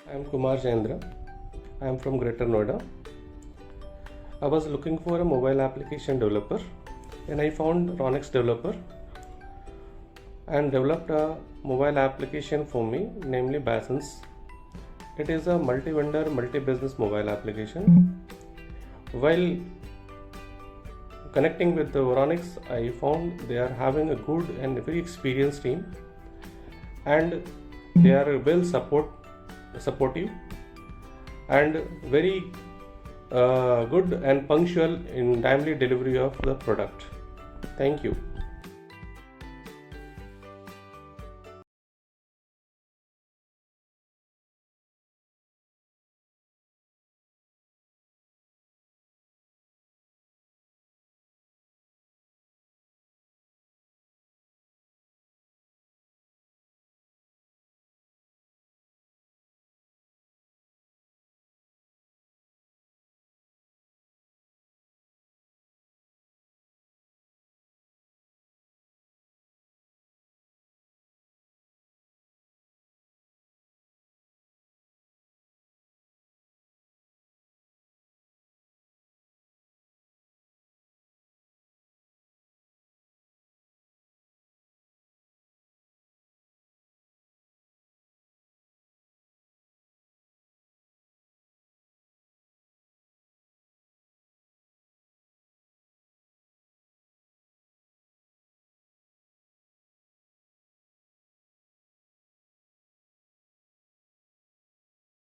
I am Kumar Jendra. I am from Greater Noida. I was looking for a mobile application developer and I found Raunix developer and developed a mobile application for me, namely Basins. It is a multi-vendor, multi-business mobile application. While connecting with the Raunix, I found they are having a good and very experienced team, and they are well supportive and very good and punctual in timely delivery of the product. Thank you.